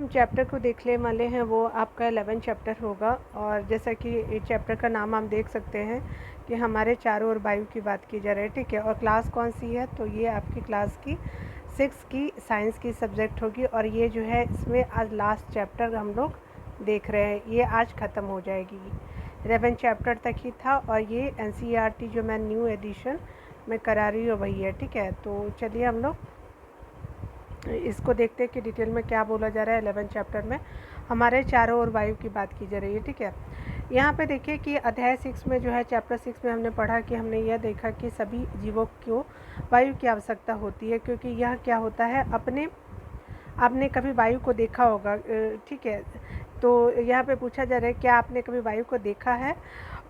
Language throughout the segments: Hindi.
चैप्टर को देखने वाले हैं वो आपका 11 चैप्टर होगा। और जैसा कि इस चैप्टर का नाम हम देख सकते हैं कि हमारे चारों ओर वायु की बात की जा रही है, ठीक है। और क्लास कौन सी है, तो ये आपकी क्लास की 6 की साइंस की सब्जेक्ट होगी। और ये जो है इसमें आज लास्ट चैप्टर हम लोग देख रहे हैं, ये आज ख़त्म हो जाएगी। 11 चैप्टर तक ही था और ये NCERT जो मैं न्यू एडिशन में करा रही हूँ वही है, ठीक है। तो चलिए हम लोग इसको देखते हैं कि डिटेल में क्या बोला जा रहा है। 11 चैप्टर में हमारे चारों ओर वायु की बात की जा रही है, ठीक है। यहाँ पे देखिए कि अध्याय 6 में जो है चैप्टर 6 में हमने पढ़ा कि हमने यह देखा कि सभी जीवों को वायु की आवश्यकता होती है, क्योंकि यह क्या होता है, आपने कभी वायु को देखा होगा, ठीक है। तो यहाँ पे पूछा जा रहा है क्या आपने कभी वायु को देखा है,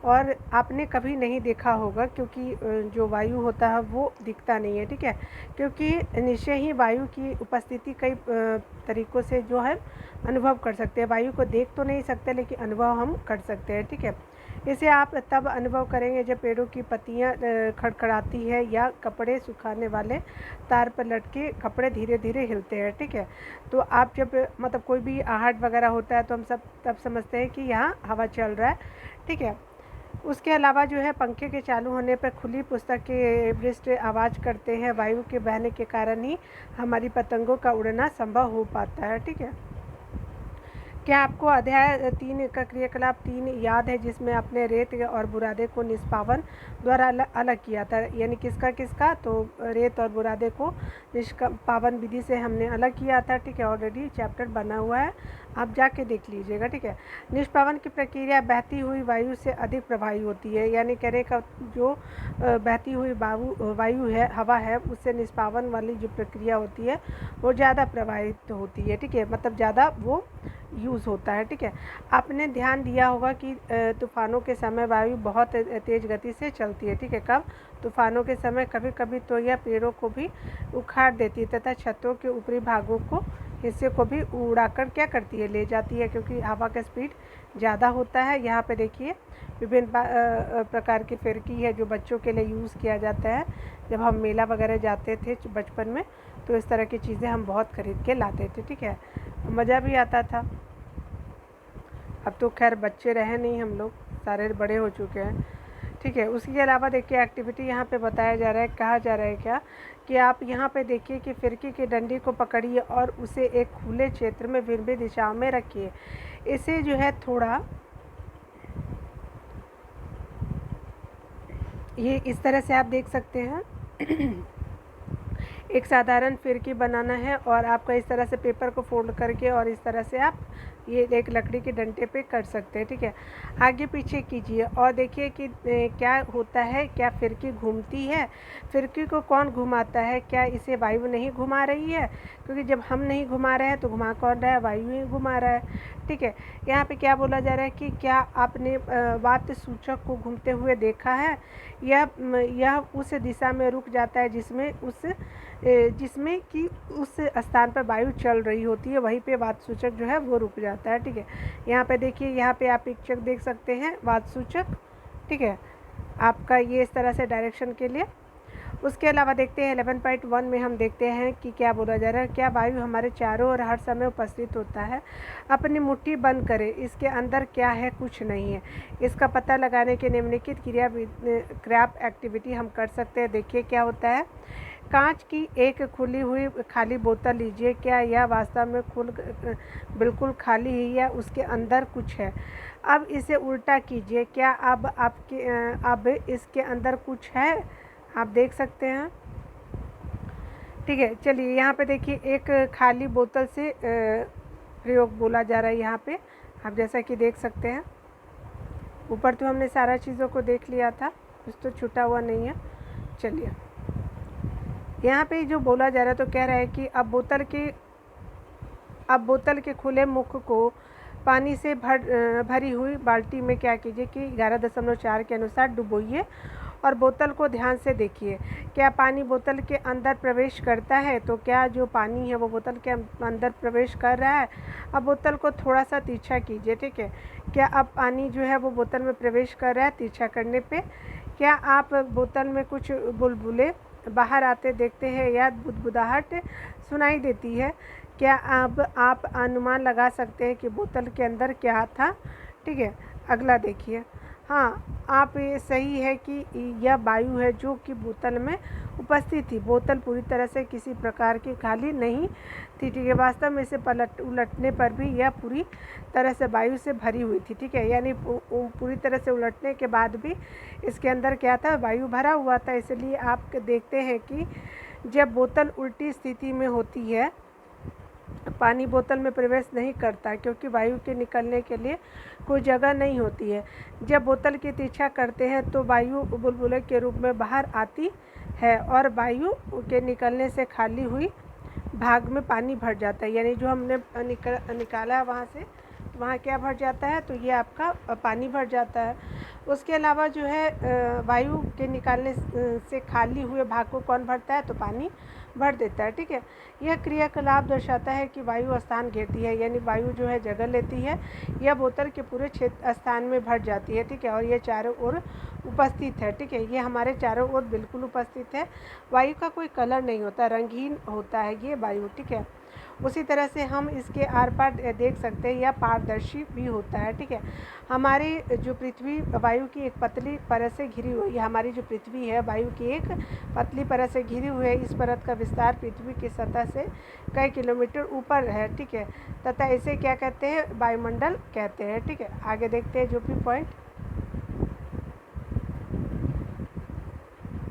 और आपने कभी नहीं देखा होगा क्योंकि जो वायु होता है वो दिखता नहीं है, ठीक है। क्योंकि निश्चय ही वायु की उपस्थिति कई तरीक़ों से जो है अनुभव कर सकते हैं। वायु को देख तो नहीं सकते लेकिन अनुभव हम कर सकते हैं, ठीक है। इसे आप तब अनुभव करेंगे जब पेड़ों की पत्तियां खड़खड़ाती है या कपड़े सुखाने वाले तार पर लटके कपड़े धीरे धीरे हिलते हैं, ठीक है। तो आप जब मतलब कोई भी आहट वगैरह होता है तो हम सब तब समझते हैं कि यहाँ हवा चल रहा है, ठीक है। उसके अलावा जो है पंखे के चालू होने पर खुली पुस्तक के पृष्ठ आवाज़ करते हैं। वायु के बहने के कारण ही हमारी पतंगों का उड़ना संभव हो पाता है, ठीक है। क्या आपको अध्याय 3 का क्रियाकलाप 3 याद है, जिसमें आपने रेत और बुरादे को निष्पावन द्वारा अलग किया था। यानी किसका, तो रेत और बुरादे को निष्पावन विधि से हमने अलग किया था, ठीक है। ऑलरेडी चैप्टर बना हुआ है, आप जाके देख लीजिएगा, ठीक है। निष्पावन की प्रक्रिया बहती हुई वायु से अधिक प्रभावी होती है। यानी कहने का जो बहती हुई वायु है, हवा है, उससे निष्पावन वाली जो प्रक्रिया होती है वो ज़्यादा प्रभावित होती है, ठीक है। मतलब ज़्यादा वो यूज़ होता है, ठीक है। आपने ध्यान दिया होगा कि तूफ़ानों के समय वायु बहुत तेज़ गति से चलती है, ठीक है। कब, तूफ़ानों के समय कभी कभी तो यह पेड़ों को भी उखाड़ देती है तथा छतों के ऊपरी भागों को हिस्से को भी उड़ाकर क्या करती है, ले जाती है, क्योंकि हवा का स्पीड ज़्यादा होता है। यहाँ पे देखिए विभिन्न प्रकार की फिरकी है जो बच्चों के लिए यूज़ किया जाता है। जब हम मेला वगैरह जाते थे बचपन में तो इस तरह की चीज़ें हम बहुत खरीद के लाते थे, ठीक है। मज़ा भी आता था। अब तो खैर बच्चे रहे नहीं, हम लोग सारे बड़े हो चुके हैं, ठीक है। उसके अलावा देखिए एक्टिविटी यहाँ पे बताया जा रहा है, कहा जा रहा है क्या कि आप यहाँ पे देखिए कि फिरकी की डंडी को पकड़िए और उसे एक खुले क्षेत्र में विभिन्न दिशाओं में रखिए। इसे जो है थोड़ा ये इस तरह से आप देख सकते हैं एक साधारण फिरकी बनाना है और आपका इस तरह से पेपर को फोल्ड करके और इस तरह से आप ये एक लकड़ी के डंडे पे कर सकते हैं, ठीक है। आगे पीछे कीजिए और देखिए कि क्या होता है, क्या फिरकी घूमती है। फिरकी को कौन घुमाता है, क्या इसे वायु नहीं घुमा रही है, क्योंकि जब हम नहीं घुमा रहे हैं तो घुमा कौन रहा है, वायु ही घुमा रहा है, ठीक है। यहाँ पे क्या बोला जा रहा है कि क्या आपने वात सूचक को घूमते हुए देखा है। यह उस दिशा में रुक जाता है जिसमें कि उस स्थान पर वायु चल रही होती है, वहीं पे वात सूचक जो है वो रुक जाता है, ठीक है। यहाँ पे देखिए, यहाँ पे आप पिक्चर देख सकते हैं वात सूचक, ठीक है, आपका ये इस तरह से डायरेक्शन के लिए। उसके अलावा देखते हैं 11.1 में हम देखते हैं कि क्या बोला जा रहा है। क्या वायु हमारे चारों ओर हर समय उपस्थित होता है। अपनी मुट्ठी बंद करें, इसके अंदर क्या है, कुछ नहीं है। इसका पता लगाने के निम्नलिखित क्रिया एक्टिविटी हम कर सकते हैं। देखिए क्या होता है, कांच की एक खुली हुई खाली बोतल लीजिए। क्या यह वास्तव में बिल्कुल खाली है या उसके अंदर कुछ है। अब इसे उल्टा कीजिए। क्या अब इसके अंदर कुछ है, आप देख सकते हैं, ठीक है। चलिए यहाँ पे देखिए एक खाली बोतल से प्रयोग बोला जा रहा है। यहाँ पे आप जैसा कि देख सकते हैं, ऊपर तो हमने सारा चीज़ों को देख लिया था, कुछ तो छूटा हुआ नहीं है। चलिए यहाँ पे जो बोला जा रहा है तो कह रहा है कि अब बोतल के खुले मुख को पानी से भरी हुई बाल्टी में क्या कीजिए कि 11.4 के अनुसार डुबोइए और बोतल को ध्यान से देखिए। क्या पानी बोतल के अंदर प्रवेश करता है, तो क्या जो पानी है वो बोतल के अंदर प्रवेश कर रहा है। अब बोतल को थोड़ा सा तिरछा कीजिए, ठीक है। क्या अब पानी जो है वो बोतल में प्रवेश कर रहा है तिरछा करने पे। क्या आप बोतल में कुछ बुलबुले बाहर आते देखते हैं या बुदबुदाहट सुनाई देती है। क्या अब आप अनुमान लगा सकते हैं कि बोतल के अंदर क्या था? ठीक है, अगला देखिए। हाँ, आप ये सही है कि यह वायु है जो कि बोतल में उपस्थित थी। बोतल पूरी तरह से किसी प्रकार की खाली नहीं थी, ठीक है। वास्तव में इसे उलटने पर भी यह पूरी तरह से वायु से भरी हुई थी, ठीक है। यानी पूरी तरह से उलटने के बाद भी इसके अंदर क्या था? वायु भरा हुआ था। इसलिए आप देखते हैं कि जब बोतल उल्टी स्थिति में होती है, पानी बोतल में प्रवेश नहीं करता, क्योंकि वायु के निकलने के लिए कोई जगह नहीं होती है। जब बोतल की तीक्षा करते हैं तो वायु बुलबुले के रूप में बाहर आती है और वायु के निकलने से खाली हुई भाग में पानी भर जाता है। यानी जो हमने निकाला है वहाँ से, तो वहाँ क्या भर जाता है? तो ये आपका पानी भर जाता है। उसके अलावा जो है वायु के निकालने से खाली हुए भाग को कौन भरता है? तो पानी भर देता है, ठीक है। यह क्रियाकलाप दर्शाता है कि वायु स्थान घेरती है, यानी वायु जो है जगह लेती है, यह बोतल के पूरे क्षेत्र स्थान में भर जाती है, ठीक है। और ये चारों ओर उपस्थित है, ठीक है। ये हमारे चारों ओर बिल्कुल उपस्थित है। वायु का कोई कलर नहीं होता, रंगीन होता है ये वायु, ठीक है। उसी तरह से हम इसके आर पार देख सकते हैं, यह पारदर्शी भी होता है, ठीक है। हमारी जो पृथ्वी वायु की एक पतली परत से घिरी हुई है, हमारी जो पृथ्वी है वायु की एक पतली परत से घिरी हुई है। इस परत का विस्तार पृथ्वी की सतह से कई किलोमीटर ऊपर है, ठीक है। तथा इसे क्या कहते हैं? वायुमंडल कहते हैं, ठीक है। आगे देखते हैं जो भी पॉइंट।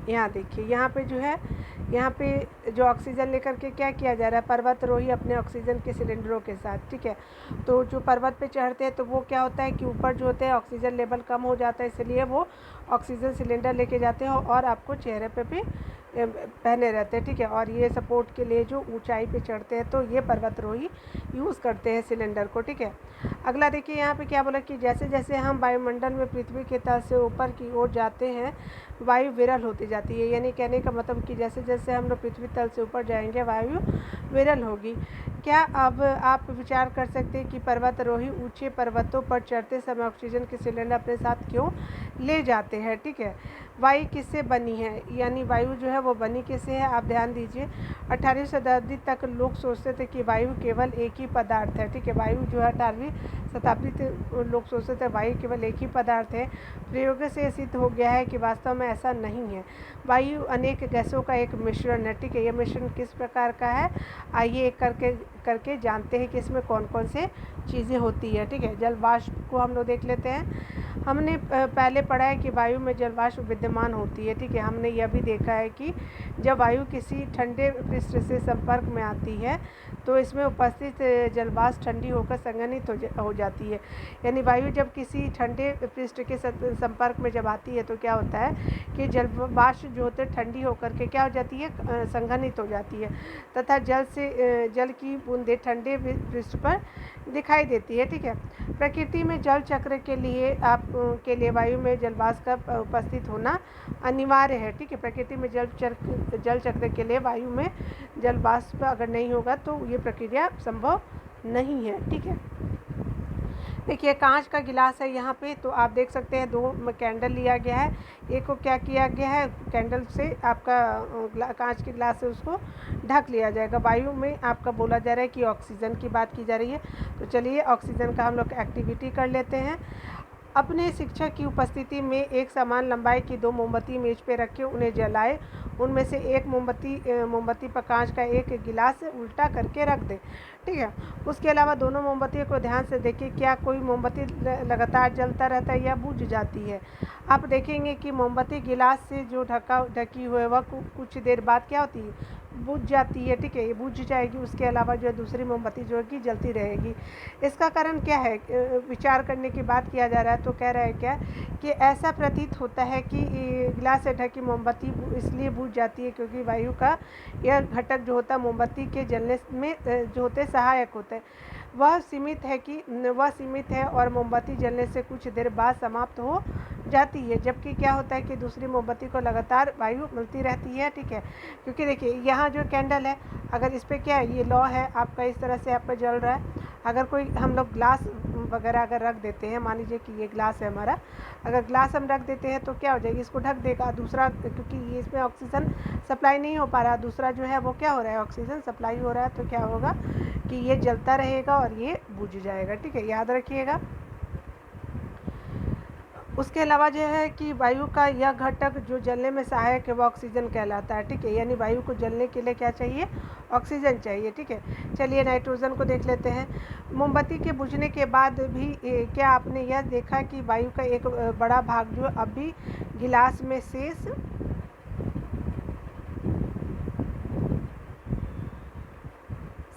यहाँ देखिए, यहाँ पे जो है, यहाँ पे जो ऑक्सीजन लेकर के क्या किया जा रहा है? पर्वतरोही अपने ऑक्सीजन के सिलेंडरों के साथ, ठीक है। तो जो पर्वत पे चढ़ते हैं तो वो क्या होता है कि ऊपर जो होते हैं ऑक्सीजन लेवल कम हो जाता है, इसलिए वो ऑक्सीजन सिलेंडर लेके जाते हैं और आपको चेहरे पे भी पहने रहते हैं, ठीक है। और ये सपोर्ट के लिए जो ऊंचाई पे चढ़ते हैं तो ये पर्वतरोही यूज़ करते हैं सिलेंडर को, ठीक है। अगला देखिए, यहाँ पे क्या बोला कि जैसे जैसे हम वायुमंडल में पृथ्वी के तल से ऊपर की ओर जाते हैं, वायु विरल होती जाती है। यानी कहने का मतलब कि जैसे जैसे हम लोग पृथ्वी तल से ऊपर जाएंगे वायु विरल होगी। क्या अब आप विचार कर सकते हैं कि पर्वतारोही ऊंचे पर्वतों पर चढ़ते समय ऑक्सीजन के सिलेंडर अपने साथ क्यों ले जाते हैं, ठीक है। वायु किससे बनी है? यानी वायु जो है वो बनी किससे है? आप ध्यान दीजिए, 18वीं शताब्दी तक लोग सोचते थे कि वायु केवल एक ही पदार्थ है, ठीक है। वायु जो है 18वीं शताब्दी तक लोग सोचते थे वायु केवल एक ही पदार्थ है। प्रयोग से सिद्ध हो गया है कि वास्तव में ऐसा नहीं है। वायु अनेक गैसों का एक मिश्रण है, ठीक है। यह मिश्रण किस प्रकार का है? आइए एक करके जानते हैं कि इसमें कौन कौन से चीज़ें होती है, ठीक है। जल वाष्प को हम लोग देख लेते हैं। हमने पहले पढ़ा है कि वायु में जल वाष्प विद्यमान होती है, ठीक है। हमने यह भी देखा है कि जब वायु किसी ठंडे पृष्ठ से संपर्क में आती है तो इसमें उपस्थित जल वाष्प ठंडी होकर संघनित हो जाती है। यानी वायु जब किसी ठंडे पृष्ठ के संपर्क में जब आती है तो क्या होता है कि जल वाष्प जो होते हैं ठंडी होकर के क्या हो जाती है? संघनित हो जाती है, तथा जल की बूंदें ठंडे पृष्ठ पर दिखाई देती है, ठीक है। प्रकृति में जल चक्र के लिए के लिए वायु में जलवाष्प का उपस्थित होना अनिवार्य है, ठीक है। प्रकृति में जल चक्र के लिए वायु में जलवाष्प अगर नहीं होगा तो ये प्रक्रिया संभव नहीं है, ठीक है। देखिए, कांच का गिलास है यहाँ पे, तो आप देख सकते हैं दो कैंडल लिया गया है। एक को क्या किया गया है? कैंडल से आपका कांच के गिलास से उसको ढक लिया जाएगा। वायु में आपका बोला जा रहा है कि ऑक्सीजन की बात की जा रही है, तो चलिए ऑक्सीजन का हम लोग एक्टिविटी कर लेते हैं। अपने शिक्षक की उपस्थिति में एक समान लंबाई की दो मोमबत्ती मेज पे रखे, उन्हें जलाए। उनमें से एक मोमबत्ती पर कांच का एक गिलास उल्टा करके रख दे, ठीक है। उसके अलावा दोनों मोमबत्तियों को ध्यान से देखिए, क्या कोई मोमबत्ती लगातार जलता रहता है या बुझ जाती है। आप देखेंगे कि मोमबत्ती गिलास से जो ढकी हुई है वह कुछ देर बाद क्या होती है? बुझ जाती है, ठीक है। ये बुझ जाएगी, उसके अलावा जो है दूसरी मोमबत्ती जो है कि जलती रहेगी। इसका कारण क्या है? विचार करने की बात किया जा रहा है, तो कह रहा है क्या कि ऐसा प्रतीत होता है कि गिलास से ढकी मोमबत्ती इसलिए बुझ जाती है क्योंकि वायु का यह घटक जो होता है मोमबत्ती के जलने में जो होते सहायक होते हैं, वह सीमित है और मोमबत्ती जलने से कुछ देर बाद समाप्त हो जाती है। जबकि क्या होता है कि दूसरी मोमबत्ती को लगातार वायु मिलती रहती है, ठीक है। क्योंकि देखिए यहाँ जो कैंडल है, अगर इस पर क्या है, ये लॉ है आपका, इस तरह से आपका जल रहा है। अगर कोई हम लोग ग्लास वगैरह अगर रख देते हैं, मान लीजिए कि ये ग्लास है हमारा, अगर ग्लास हम रख देते हैं तो क्या हो जाएगी? इसको ढक देगा दूसरा, क्योंकि ये इसमें ऑक्सीजन सप्लाई नहीं हो पा रहा, दूसरा जो है वो क्या हो रहा है? ऑक्सीजन सप्लाई हो रहा है। तो क्या होगा कि ये जलता रहेगा और ये बुझ जाएगा, ठीक है, याद रखिएगा। उसके अलावा जो है कि वायु का यह घटक जो जलने में सहायक है वो ऑक्सीजन कहलाता है, ठीक है, यानी वायु को जलने के लिए क्या चाहिए, ऑक्सीजन चाहिए, ठीक है। चलिए नाइट्रोजन को देख लेते हैं। मोमबत्ती के बुझने के बाद भी क्या आपने यह देखा कि वायु का एक बड़ा भाग जो अब भी गिलास में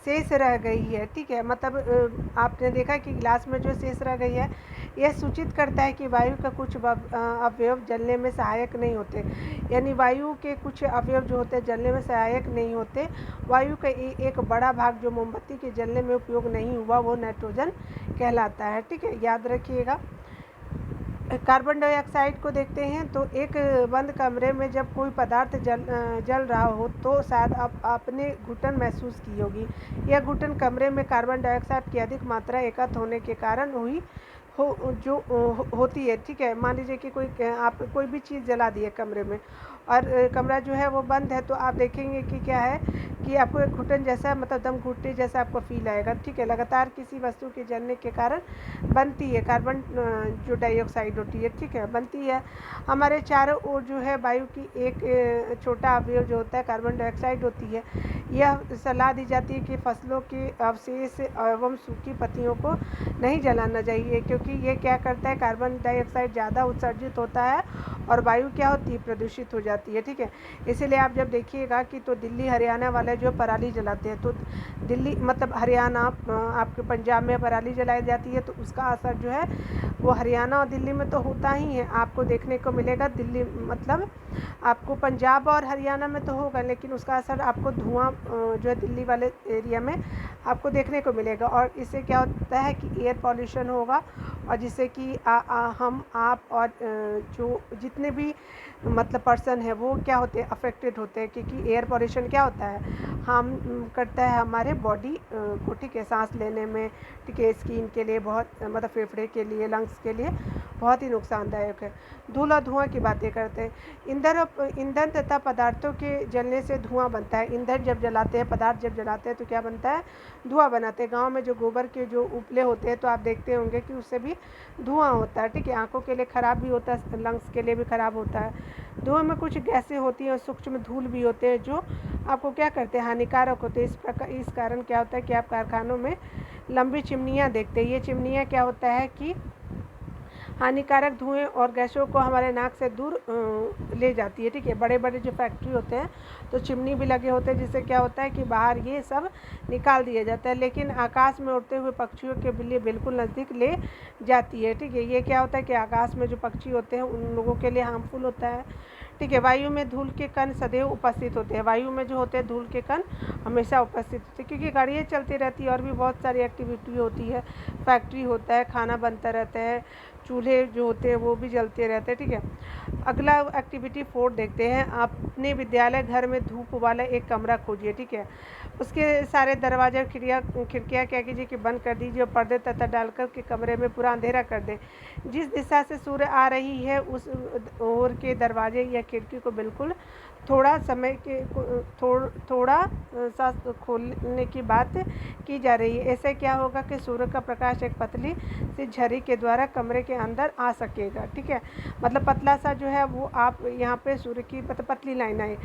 शेष रह गई है, ठीक है, मतलब आपने देखा कि गिलास में जो शेष रह गई है यह सूचित करता है कि वायु का कुछ अवयव जलने में सहायक नहीं होते, यानी वायु के कुछ अवयव जो होते हैं जलने में सहायक नहीं होते। वायु का एक बड़ा भाग जो मोमबत्ती के जलने में उपयोग नहीं हुआ वो नाइट्रोजन कहलाता है, ठीक है, याद रखिएगा। कार्बन डाइऑक्साइड को देखते हैं तो एक बंद कमरे में जब कोई पदार्थ जल रहा हो तो शायद आपने घुटन महसूस की होगी। यह घुटन कमरे में कार्बन डाइऑक्साइड की अधिक मात्रा एकत्र होने के कारण होती है, ठीक है। मान लीजिए कि आप कोई भी चीज़ जला दी है कमरे में और कमरा जो है वो बंद है, तो आप देखेंगे कि क्या है कि आपको एक घुटन जैसा, मतलब दम घुटने जैसा आपको फील आएगा, ठीक है। लगातार किसी वस्तु के जलने के कारण बनती है कार्बन जो डाइऑक्साइड होती है, ठीक है, बनती है। हमारे चारों ओर जो है वायु की एक छोटा अवयव जो होता है कार्बन डाइऑक्साइड होती है। यह सलाह दी जाती है कि फसलों के अवशेष एवं सूखी पत्तियों को नहीं जलाना चाहिए, क्योंकि ये क्या करता है, कार्बन डाइऑक्साइड ज़्यादा उत्सर्जित होता है और वायु क्या होती है, प्रदूषित हो जाती है, ठीक है। इसीलिए आप जब देखिएगा कि तो दिल्ली हरियाणा वाले जो पराली जलाते हैं, तो दिल्ली मतलब हरियाणा आपके पंजाब में पराली जलाई जाती है तो उसका असर जो है वो हरियाणा और दिल्ली में तो होता ही है, आपको देखने को मिलेगा। दिल्ली मतलब आपको पंजाब और हरियाणा में तो होगा, लेकिन उसका असर आपको धुआं जो है दिल्ली वाले एरिया में आपको देखने को मिलेगा। और इससे क्या होता है कि एयर पॉल्यूशन होगा, और जिससे कि हम आप और जो जितने भी मतलब पर्सन है वो क्या होते हैं, अफेक्टेड होते हैं, क्योंकि एयर पॉल्यूशन क्या होता है, हम करता है हमारे बॉडी को, ठीक है, सांस लेने में, ठीक है, स्किन के लिए बहुत मतलब फेफड़े के लिए, लंग्स के लिए बहुत ही नुकसानदायक है। धूल और धुआं की बातें करते हैं। ईंधन तथा पदार्थों के जलने से धुआं बनता है। ईंधन जब जलाते हैं, पदार्थ जब जलाते हैं तो क्या बनता है, धुआं बनाते हैं। गांव में जो गोबर के जो उपले होते हैं तो आप देखते होंगे कि उससे भी धुआं होता है, ठीक है, आंखों के लिए ख़राब भी होता है, लंग्स के लिए भी ख़राब होता है। धुएं में कुछ गैसें होती हैं और सूक्ष्म धूल भी होते हैं जो आपको क्या करते हैं, हानिकारक होते हैं। इस कारण क्या होता है कि आप कारखानों में लंबी चिमनियाँ देखते हैं। ये चिमनियाँ क्या होता है कि हानिकारक धुएं और गैसों को हमारे नाक से दूर ले जाती है, ठीक है। बड़े बड़े जो फैक्ट्री होते हैं तो चिमनी भी लगे होते हैं, जिससे क्या होता है कि बाहर ये सब निकाल दिया जाता है, लेकिन आकाश में उड़ते हुए पक्षियों के लिए बिल्कुल नज़दीक ले जाती है, ठीक है। ये क्या होता है कि आकाश में जो पक्षी होते हैं उन लोगों के लिए हार्मफुल होता है, ठीक है। वायु में धूल के कण सदैव उपस्थित होते हैं। वायु में जो होते हैं धूल के कण हमेशा उपस्थित होते हैं, क्योंकि गाड़ियाँ चलती रहती है और भी बहुत सारी एक्टिविटी होती है, फैक्ट्री होता है, खाना बनता रहता है, चूल्हे जो होते हैं वो भी जलते रहते हैं, ठीक है। अगला एक्टिविटी 4 देखते हैं। अपने विद्यालय घर में धूप वाला एक कमरा खोजिए, ठीक है। उसके सारे दरवाजे और खिड़कियाँ क्या कीजिए कि बंद कर दीजिए और पर्दे तथा डालकर के कमरे में पूरा अंधेरा कर दें। जिस दिशा से सूर्य आ रही है उस ओर के दरवाजे या खिड़की को बिल्कुल थोड़ा सा खोलने की बात की जा रही है। ऐसे क्या होगा कि सूर्य का प्रकाश एक पतली सी झरी के द्वारा कमरे के अंदर आ सकेगा, ठीक है। मतलब पतला सा जो है वो आप यहाँ पे सूर्य की पतली लाइन आई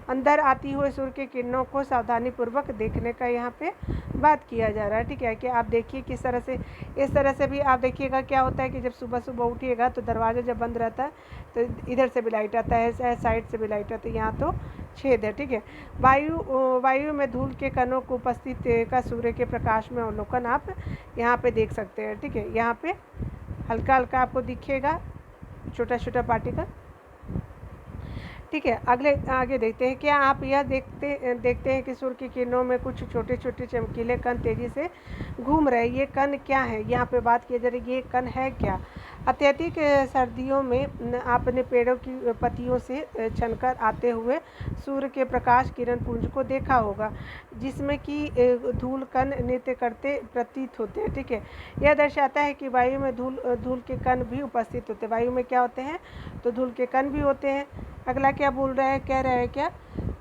अंदर आती हुए सूर्य की किरणों को सावधानी पूर्वक देखने का यहाँ पे बात किया जा रहा है, ठीक है। कि आप देखिए किस तरह से, इस तरह से भी आप देखिएगा क्या होता है कि जब सुबह सुबह उठिएगा तो दरवाज़ा जब बंद रहता है तो इधर से भी लाइट आता है, साइड से भी लाइट आता है, यहाँ तो छेद है, ठीक है। वायु में धूल के कणों को उपस्थित का सूर्य के प्रकाश में अवलोकन आप यहाँ पे देख सकते हैं, ठीक है। यहाँ पे हल्का हल्का आपको दिखेगा छोटा छोटा पार्टिकल, ठीक है। आगे देखते हैं। क्या आप यह देखते हैं कि सूर्य की किरणों में कुछ छोटे छोटे चमकीले कण तेज़ी से घूम रहे हैं। ये कण क्या है, यहाँ पे बात की जा रही है, ये कण है क्या। अत्यधिक सर्दियों में आपने पेड़ों की पत्तियों से छनकर आते हुए सूर्य के प्रकाश किरण पुंज को देखा होगा, जिसमें कि धूल कण नृत्य करते प्रतीत होते हैं, ठीक है। यह दर्शाता है कि वायु में धूल के कण भी उपस्थित होते हैं। वायु में क्या होते हैं, तो धूल के कण भी होते हैं। अगला क्या बोल रहा है, कह रहा है क्या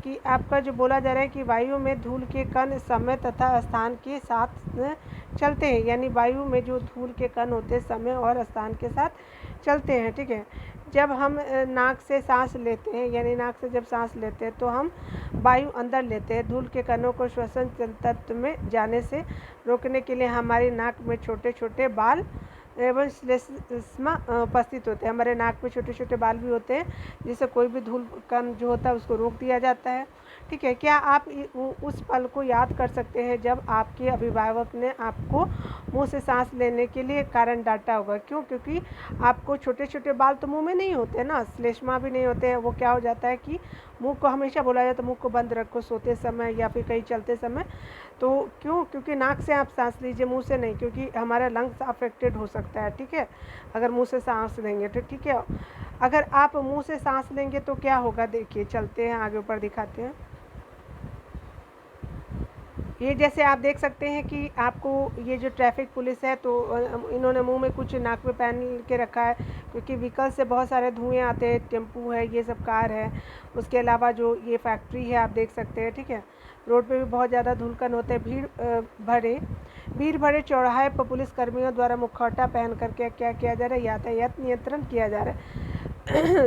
कि आपका जो बोला जा रहा है कि वायु में धूल के कण समय तथा स्थान के साथ चलते हैं, यानी वायु में जो धूल के कण होते हैं समय और स्थान के साथ चलते हैं। ठीक है, जब हम नाक से सांस लेते हैं, यानी नाक से जब सांस लेते हैं तो हम वायु अंदर लेते हैं। धूल के कणों को श्वसन तंत्र में जाने से रोकने के लिए हमारी नाक में छोटे छोटे बाल एवं श्लेष्मा उपस्थित होते हैं। हमारे नाक में छोटे छोटे बाल भी होते हैं, जिससे कोई भी धूल कण जो होता है उसको रोक दिया जाता है। ठीक है, क्या आप उस पल को याद कर सकते हैं जब आपके अभिभावक ने आपको मुंह से सांस लेने के लिए कारण डांटा होगा? क्यों? क्योंकि आपको छोटे छोटे बाल तो मुंह में नहीं होते ना, श्लेष्मा भी नहीं होते हैं। वो क्या हो जाता है कि मुंह को हमेशा बोला जाता है मुंह को बंद रखो सोते समय या फिर कहीं चलते समय। तो क्यों? क्योंकि नाक से आप सांस लीजिए, मुंह से नहीं, क्योंकि हमारा लंग्स अफेक्टेड हो सकता है। ठीक है, अगर मुंह से सांस लेंगे तो। ठीक है, अगर आप मुंह से सांस लेंगे तो क्या होगा, देखिए चलते हैं आगे ऊपर दिखाते हैं। ये जैसे आप देख सकते हैं कि आपको ये जो ट्रैफिक पुलिस है तो इन्होंने मुंह में कुछ नाक में पहन के रखा है, क्योंकि व्हीकल से बहुत सारे धुएं आते हैं, टेम्पू है, ये सब कार है। उसके अलावा जो ये फैक्ट्री है आप देख सकते हैं। ठीक है, रोड पे भी बहुत ज़्यादा धुलकन होते हैं। भीड़ भरे चौराहे पर पुलिस कर्मियों द्वारा मुखौटा पहन करके क्या किया जा रहा है, यातायात नियंत्रण किया जा रहा है।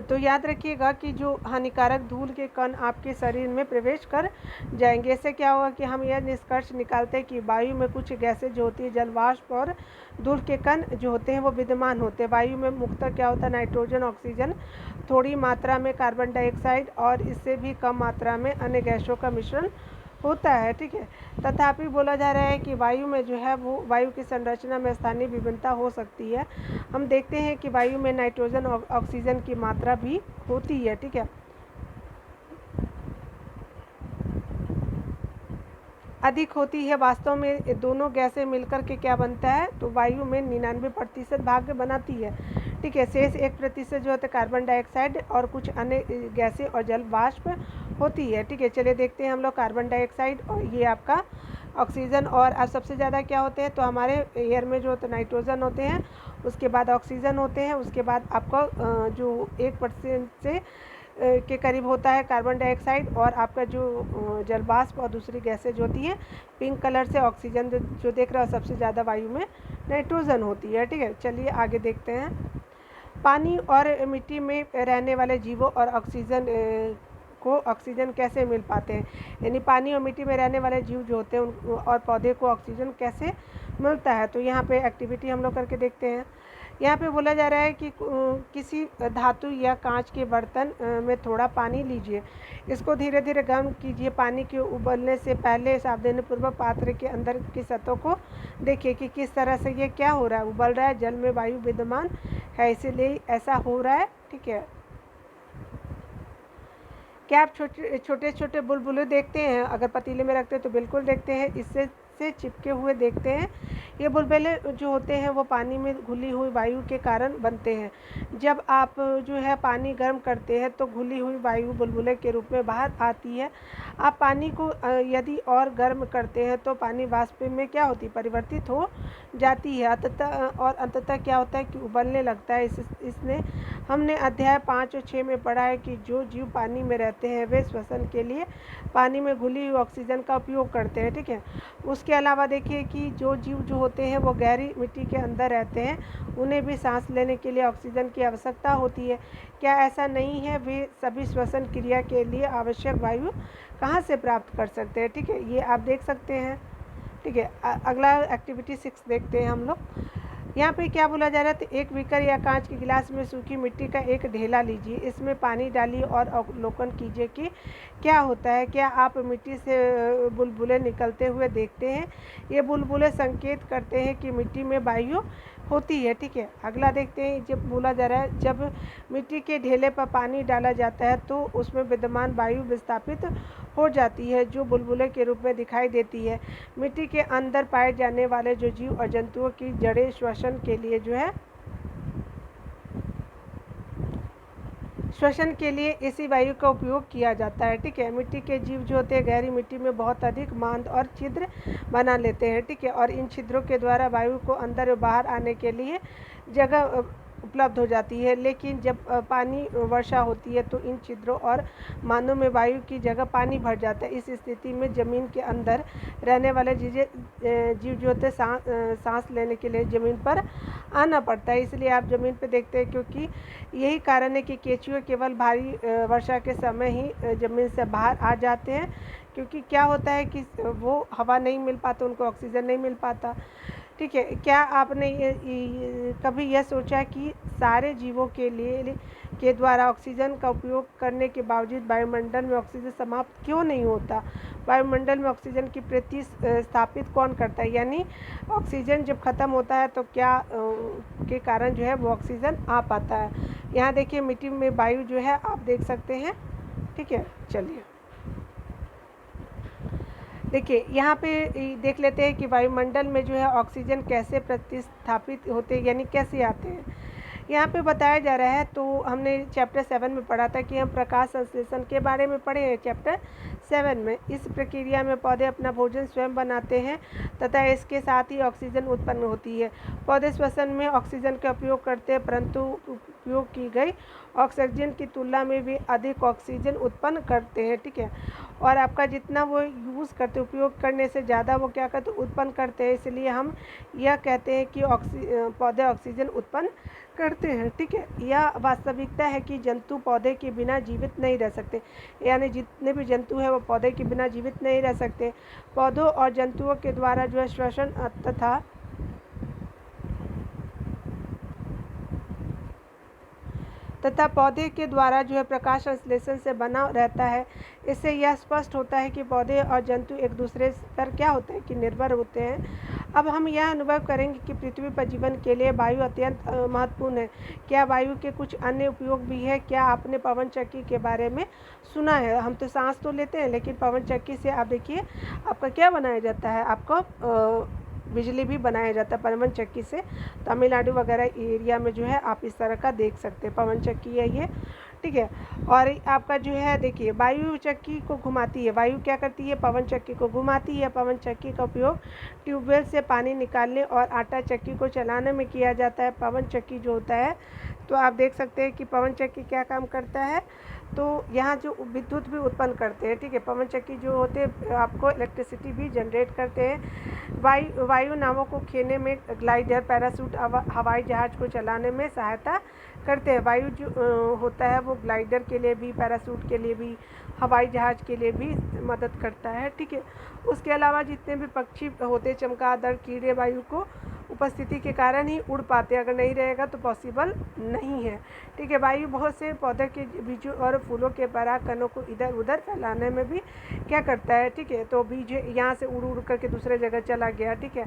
तो याद रखिएगा कि जो हानिकारक धूल के कण आपके शरीर में प्रवेश कर जाएंगे। इससे क्या होगा कि हम यह निष्कर्ष निकालते हैं कि वायु में कुछ गैसें जो होती है, जल वाष्प और धूल के कण जो होते हैं वो विद्यमान होते हैं। वायु में मुख्यतः क्या होता है, नाइट्रोजन, ऑक्सीजन, थोड़ी मात्रा में कार्बन डाइऑक्साइड और इससे भी कम मात्रा में अन्य गैसों का मिश्रण होता है। ठीक है, तथापि बोला जा रहा है कि वायु में जो है वो वायु की संरचना में स्थानीय विभिन्नता हो सकती है। हम देखते हैं कि वायु में नाइट्रोजन और ऑक्सीजन की मात्रा भी होती है। ठीक है, अधिक होती है। वास्तव में दोनों गैसें मिलकर के क्या बनता है, तो वायु में 99% भाग बनाती है। ठीक है, शेष 1% जो होता है कार्बन डाइऑक्साइड और कुछ अन्य गैसें और जल वाष्प होती है। ठीक है, चलिए देखते हैं हम लोग कार्बन डाइऑक्साइड और ये आपका ऑक्सीजन। और अब सबसे ज़्यादा क्या होते हैं, तो हमारे एयर में जो होते हैं नाइट्रोजन होते हैं, उसके बाद ऑक्सीजन होते हैं, उसके बाद आपका जो 1% से के करीब होता है कार्बन डाइऑक्साइड, और आपका जो जलवाष्प और दूसरी गैसें जो होती हैं पिंक कलर से, ऑक्सीजन जो देख रहा है सबसे ज़्यादा वायु में नाइट्रोजन होती है। ठीक है, चलिए आगे देखते हैं। पानी और मिट्टी में रहने वाले जीवों और ऑक्सीजन को ऑक्सीजन कैसे मिल पाते हैं, यानी पानी और मिट्टी में रहने वाले जीव जो होते हैं उन और पौधे को ऑक्सीजन कैसे मिलता है। तो यहाँ पे एक्टिविटी हम लोग करके देखते हैं। यहाँ पे बोला जा रहा है कि किसी धातु या कांच के बर्तन में थोड़ा पानी लीजिए, इसको धीरे धीरे गर्म कीजिए। पानी के उबलने से पहले सावधानीपूर्वक पात्र के अंदर की सतह को देखिए कि किस तरह से ये क्या हो रहा है, उबल रहा है। जल में वायु विद्यमान है, इसीलिए ऐसा हो रहा है। ठीक है, क्या आप छोटे छोटे बुलबुले देखते हैं? अगर पतीले में रखते हैं तो बिल्कुल देखते हैं, इससे से चिपके हुए देखते हैं। ये बुलबुले जो होते हैं वो पानी में घुली हुई वायु के कारण बनते हैं। जब आप जो है पानी गर्म करते हैं तो घुली हुई वायु बुलबुले के रूप में बाहर आती है। आप पानी को यदि और गर्म करते हैं तो पानी वाष्प में क्या होती है, परिवर्तित हो जाती है अंततः क्या होता है कि उबलने लगता है। इसने हमने अध्याय 5 और 6 में पढ़ा है कि जो जीव पानी में रहते हैं वे श्वसन के लिए पानी में घुली हुई ऑक्सीजन का उपयोग करते हैं। ठीक है, उसके अलावा देखिए कि जो जीव जो होते हैं वो गहरी मिट्टी के अंदर रहते हैं, उन्हें भी सांस लेने के लिए ऑक्सीजन की आवश्यकता होती है। क्या ऐसा नहीं है, वे सभी श्वसन क्रिया के लिए आवश्यक वायु कहाँ से प्राप्त कर सकते हैं? ठीक है, ये आप देख सकते हैं। ठीक है, अगला एक्टिविटी 6 देखते हैं हम लोग। यहाँ पे क्या बोला जा रहा है, तो एक बीकर या कांच के गिलास में सूखी मिट्टी का एक ढेला लीजिए, इसमें पानी डालिए और अवलोकन कीजिए कि क्या होता है। क्या आप मिट्टी से बुलबुले निकलते हुए देखते हैं? ये बुलबुले संकेत करते हैं कि मिट्टी में वायु होती है। ठीक है, अगला देखते हैं। जब बोला जा रहा है जब मिट्टी के ढेले पर पानी डाला जाता है तो उसमें विद्यमान वायु विस्थापित हो जाती है, जो बुलबुले के रूप में दिखाई देती है। मिट्टी के अंदर पाए जाने वाले जो जीव और जंतुओं की जड़ें श्वसन के लिए जो है श्वसन के लिए इसी वायु का उपयोग किया जाता है। ठीक है, मिट्टी के जीव जो होते हैं गहरी मिट्टी में बहुत अधिक मांद और छिद्र बना लेते हैं। ठीक है, और इन छिद्रों के द्वारा वायु को अंदर और बाहर आने के लिए जगह उपलब्ध हो जाती है। लेकिन जब पानी वर्षा होती है तो इन छिद्रों और मानों में वायु की जगह पानी भर जाता है। इस स्थिति में ज़मीन के अंदर रहने वाले जीव जो होते हैं सांस लेने के लिए ज़मीन पर आना पड़ता है। इसलिए आप ज़मीन पर देखते हैं, क्योंकि यही कारण है कि केंचुए केवल भारी वर्षा के समय ही ज़मीन से बाहर आ जाते हैं, क्योंकि क्या होता है कि वो हवा नहीं मिल पाता, उनको ऑक्सीजन नहीं मिल पाता। ठीक है, क्या आपने कभी यह सोचा कि सारे जीवों के लिए के द्वारा ऑक्सीजन का उपयोग करने के बावजूद वायुमंडल में ऑक्सीजन समाप्त क्यों नहीं होता? वायुमंडल में ऑक्सीजन की प्रतिस्थापित कौन करता है? यानी ऑक्सीजन जब ख़त्म होता है तो क्या के कारण जो है वो ऑक्सीजन आ पाता है। यहाँ देखिए मिट्टी में वायु जो है आप देख सकते हैं। ठीक है, चलिए देखिए यहाँ पे देख लेते हैं कि वायुमंडल में जो है ऑक्सीजन कैसे प्रतिस्थापित होते हैं, यानी कैसे आते हैं। यहाँ पे बताया जा रहा है, तो हमने चैप्टर 7 में पढ़ा था कि हम प्रकाश संश्लेषण के बारे में पढ़े हैं चैप्टर 7 में। इस प्रक्रिया में पौधे अपना भोजन स्वयं बनाते हैं तथा इसके साथ ही ऑक्सीजन उत्पन्न होती है। पौधे श्वसन में ऑक्सीजन का उपयोग करते हैं, परंतु उपयोग की गई ऑक्सीजन की तुलना में भी अधिक ऑक्सीजन उत्पन्न करते हैं। ठीक है, और आपका जितना वो यूज़ करते, उपयोग करने से ज़्यादा वो क्या करते, उत्पन्न करते हैं। इसलिए हम यह कहते हैं कि पौधे ऑक्सीजन उत्पन्न करते हैं। ठीक है, यह वास्तविकता है कि जंतु पौधे के बिना जीवित नहीं रह सकते, यानी जितने भी जंतु हैं वो पौधे के बिना जीवित नहीं रह सकते। पौधों और जंतुओं के द्वारा जो है श्वसन तथा पौधे के द्वारा जो है प्रकाश संश्लेषण से बना रहता है। इससे यह स्पष्ट होता है कि पौधे और जंतु एक दूसरे पर क्या होते हैं कि निर्भर होते हैं। अब हम यह अनुभव करेंगे कि पृथ्वी पर जीवन के लिए वायु अत्यंत महत्वपूर्ण है। क्या वायु के कुछ अन्य उपयोग भी है? क्या आपने पवन चक्की के बारे में सुना है? हम तो सांस तो लेते हैं, लेकिन पवन चक्की से आप देखिए आपका क्या बनाया जाता है, आपको बिजली भी बनाया जाता है पवन चक्की से। तमिलनाडु वगैरह एरिया में जो है आप इस तरह का देख सकते हैं, पवन चक्की है ये। ठीक है, और आपका जो है देखिए वायु चक्की को घुमाती है। वायु क्या करती है? पवन चक्की को घुमाती है। पवन चक्की का उपयोग ट्यूबवेल से पानी निकालने और आटा चक्की को चलाने में किया जाता है। पवन चक्की जो होता है, तो आप देख सकते हैं कि पवन चक्की क्या काम करता है, तो यहाँ जो विद्युत भी उत्पन्न करते हैं। ठीक है, पवन चक्की जो होते हैं आपको इलेक्ट्रिसिटी भी जनरेट करते हैं। वायु नावों को खेने में, ग्लाइडर, पैराशूट, हवाई जहाज़ को चलाने में सहायता करते हैं। वायु जो होता है वो ग्लाइडर के लिए भी, पैराशूट के लिए भी, हवाई जहाज़ के लिए भी मदद करता है। ठीक है, उसके अलावा जितने भी पक्षी होते, चमगादड़, कीड़े वायु को उपस्थिति के कारण ही उड़ पाते, अगर नहीं रहेगा तो पॉसिबल नहीं है। ठीक है, वायु बहुत से पौधे के बीजों और फूलों के पराग कणों को इधर उधर फैलाने में भी क्या करता है। ठीक है, तो बीज यहाँ से उड़ उड़ करके दूसरे जगह चला गया। ठीक है,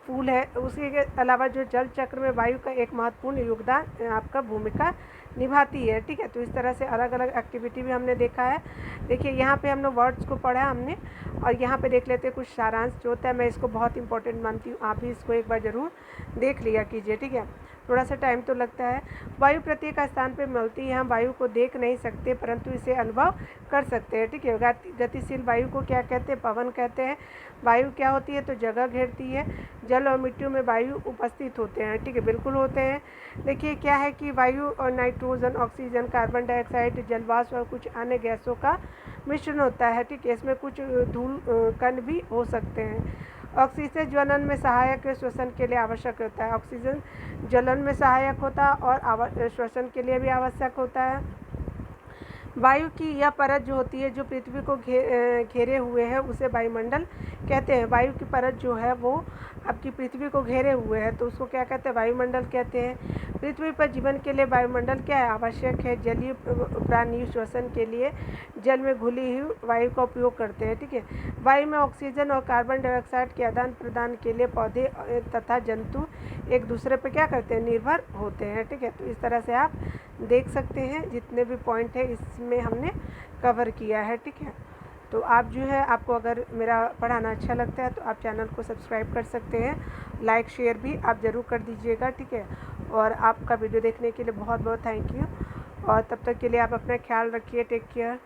फूल है। उसके अलावा जो जल चक्र में वायु का एक महत्वपूर्ण योगदान आपका भूमिका निभाती है। ठीक है, तो इस तरह से अलग अलग एक्टिविटी भी हमने देखा है। देखिए यहाँ पे हमने वर्ड्स को पढ़ा हमने, और यहाँ पे देख लेते हैं कुछ सारांश जो होता है। मैं इसको बहुत इंपॉर्टेंट मानती हूँ, आप भी इसको एक बार ज़रूर देख लिया कीजिए। ठीक है, थोड़ा सा टाइम तो लगता है। वायु प्रत्येक स्थान पे मिलती है। हम वायु को देख नहीं सकते, परंतु इसे अनुभव कर सकते हैं। ठीक है, गतिशील वायु को क्या कहते हैं? पवन कहते हैं। वायु क्या होती है? तो जगह घेरती है। जल और मिट्टी में वायु उपस्थित होते हैं। ठीक है, बिल्कुल होते हैं। देखिए क्या है कि वायु और नाइट्रोजन, ऑक्सीजन, कार्बन डाइऑक्साइड, जलवाष्प और कुछ अन्य गैसों का मिश्रण होता है। ठीक है, इसमें कुछ धूल कण भी हो सकते हैं। ऑक्सीजन ज्वलन में सहायक, श्वसन के लिए आवश्यक होता है। ऑक्सीजन ज्वलन में सहायक होता है और श्वसन के लिए भी आवश्यक होता है। वायु की यह परत जो होती है, जो पृथ्वी को घेरे हुए है, उसे वायुमंडल कहते हैं। वायु की परत जो है वो आपकी पृथ्वी को घेरे हुए है, तो उसको क्या कहते हैं? वायुमंडल कहते हैं। पृथ्वी पर जीवन के लिए वायुमंडल क्या है? आवश्यक है। जलीय प्राणी श्वसन के लिए जल में घुली हुई वायु का उपयोग करते हैं। ठीक है, वायु में ऑक्सीजन और कार्बन डाइऑक्साइड के आदान प्रदान के लिए पौधे तथा जंतु एक दूसरे पर क्या करते हैं? निर्भर होते हैं। ठीक है, तो इस तरह से आप देख सकते हैं जितने भी पॉइंट है इसमें हमने कवर किया है। ठीक है, तो आप जो है, आपको अगर मेरा पढ़ाना अच्छा लगता है तो आप चैनल को सब्सक्राइब कर सकते हैं। लाइक शेयर भी आप ज़रूर कर दीजिएगा। ठीक है, और आपका वीडियो देखने के लिए बहुत बहुत थैंक यू, और तब तक के लिए आप अपना ख्याल रखिए। Take care.